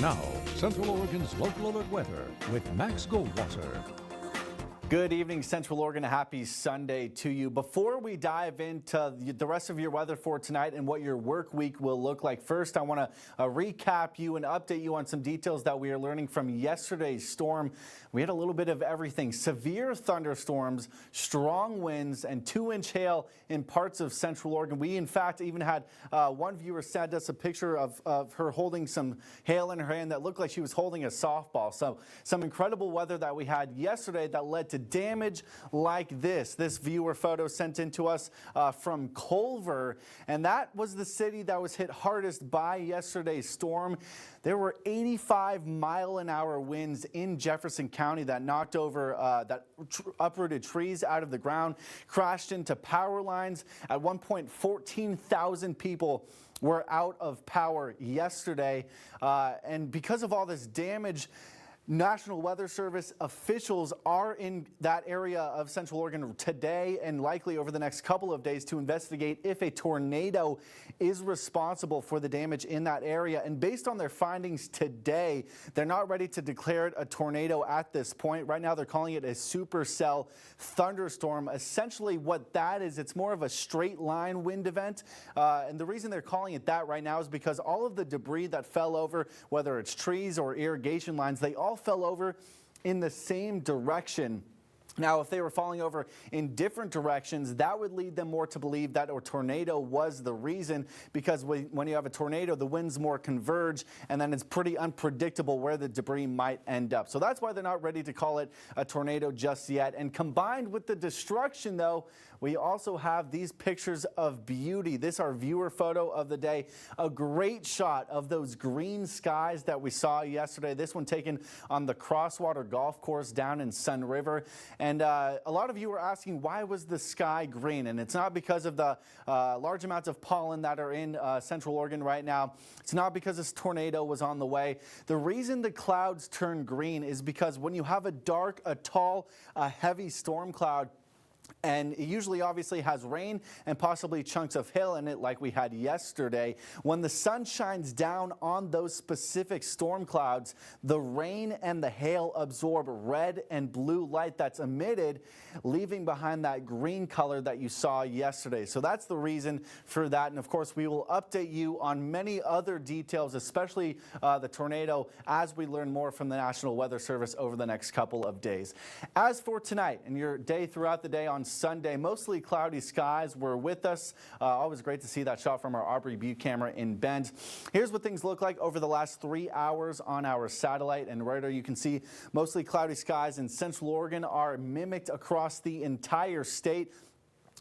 Now, Central Oregon's local alert weather with Max Goldwasser. Good evening, Central Oregon. Happy Sunday to you. Before we dive into the rest of your weather for tonight and what your work week will look like, first I want to recap you and update you on some details that we are learning from yesterday's storm. We had a little bit of everything. Severe thunderstorms, strong winds, and 2-inch hail in parts of Central Oregon. We, in fact, even had one viewer send us a picture of her holding some hail in her hand that looked like she was holding a softball. So some incredible weather that we had yesterday that led to damage like this. This viewer photo sent in to us from Culver, and that was the city that was hit hardest by yesterday's storm. There were 85-mile-an-hour winds in Jefferson County that knocked over, uprooted trees out of the ground, crashed into power lines. At one point, 14,000 people were out of power yesterday. And because of all this damage, National Weather Service officials are in that area of Central Oregon today and likely over the next couple of days to investigate if a tornado is responsible for the damage in that area. And based on their findings today, they're not ready to declare it a tornado at this point. Right now, they're calling it a supercell thunderstorm. Essentially what that is, it's more of a straight line wind event. And the reason they're calling it that right now is because all of the debris that fell over, whether it's trees or irrigation lines, they all fell over in the same direction. Now, if they were falling over in different directions, that would lead them more to believe that a tornado was the reason, because when you have a tornado, the winds more converge, and then it's pretty unpredictable where the debris might end up. So that's why they're not ready to call it a tornado just yet. And combined with the destruction, though, we also have these pictures of beauty. This is our viewer photo of the day. A great shot of those green skies that we saw yesterday. This one taken on the Crosswater Golf Course down in Sun River. And a lot of you were asking, why was the sky green? And it's not because of the large amounts of pollen that are in Central Oregon right now. It's not because this tornado was on the way. The reason the clouds turn green is because when you have a dark, a tall, a heavy storm cloud, and it usually obviously has rain and possibly chunks of hail in it like we had yesterday. When the sun shines down on those specific storm clouds, the rain and the hail absorb red and blue light that's emitted, leaving behind that green color that you saw yesterday. So that's the reason for that. And of course, we will update you on many other details, especially the tornado, as we learn more from the National Weather Service over the next couple of days. As for tonight and your day throughout the day on Sunday, mostly cloudy skies were with us. Always great to see that shot from our Aubrey Butte camera in Bend. Here's what things look like over the last 3 hours on our satellite and radar. You can see mostly cloudy skies in Central Oregon are mimicked across the entire state.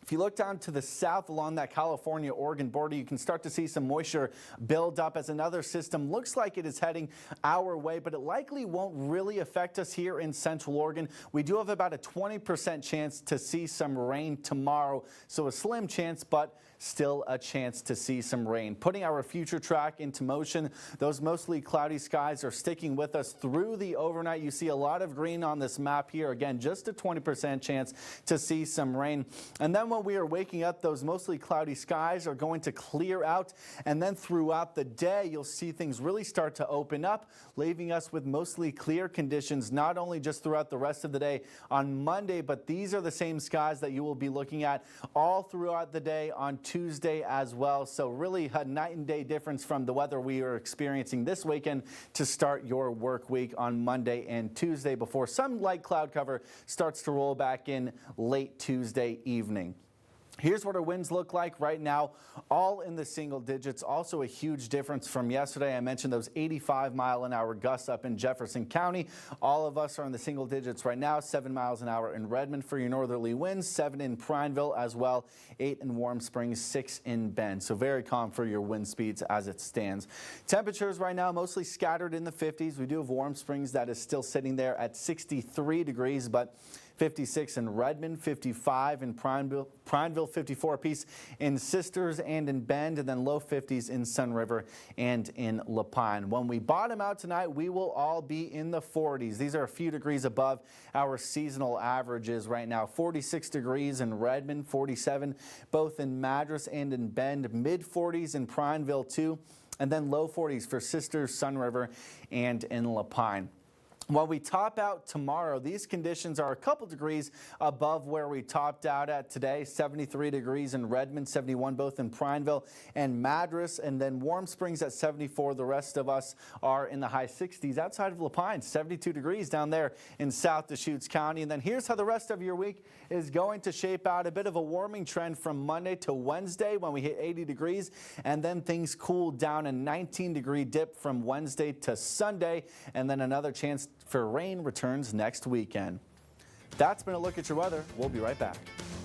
If you look down to the south along that California-Oregon border, you can start to see some moisture build up as another system looks like it is heading our way, but it likely won't really affect us here in Central Oregon. We do have about a 20% chance to see some rain tomorrow, so a slim chance, but still a chance to see some rain. Putting our future track into motion, those mostly cloudy skies are sticking with us through the overnight. You see a lot of green on this map here. Again, just a 20% chance to see some rain. And then when we are waking up, those mostly cloudy skies are going to clear out. And then throughout the day, you'll see things really start to open up, leaving us with mostly clear conditions, not only just throughout the rest of the day on Monday, but these are the same skies that you will be looking at all throughout the day on Tuesday as well. So really a night and day difference from the weather we are experiencing this weekend to start your work week on Monday and Tuesday before some light cloud cover starts to roll back in late Tuesday evening. Here's what our winds look like right now, all in the single digits. Also a huge difference from yesterday. I mentioned those 85-mile-an-hour gusts up in Jefferson County. All of us are in the single digits right now. 7 miles an hour in Redmond for your northerly winds, 7 in Prineville as well, 8 in Warm Springs, 6 in Bend. So very calm for your wind speeds as it stands. Temperatures right now mostly scattered in the 50s. We do have Warm Springs that is still sitting there at 63 degrees, but 56 in Redmond, 55 in Prineville, 54 apiece in Sisters and in Bend, and then low 50s in Sun River and in La Pine. When we bottom out tonight, we will all be in the 40s. These are a few degrees above our seasonal averages right now. 46 degrees in Redmond, 47 both in Madras and in Bend, mid 40s in Prineville too. and then low 40s for Sisters, Sun River, and in La Pine. While we top out tomorrow, these conditions are a couple degrees above where we topped out at today. 73 degrees in Redmond, 71 both in Prineville and Madras, and then Warm Springs at 74. The rest of us are in the high 60s outside of La Pine, 72 degrees down there in South Deschutes County. And then here's how the rest of your week is going to shape out. A bit of a warming trend from Monday to Wednesday when we hit 80 degrees, and then things cool down, a 19-degree dip from Wednesday to Sunday, and then another chance for rain returns next weekend. That's been a look at your weather. We'll be right back.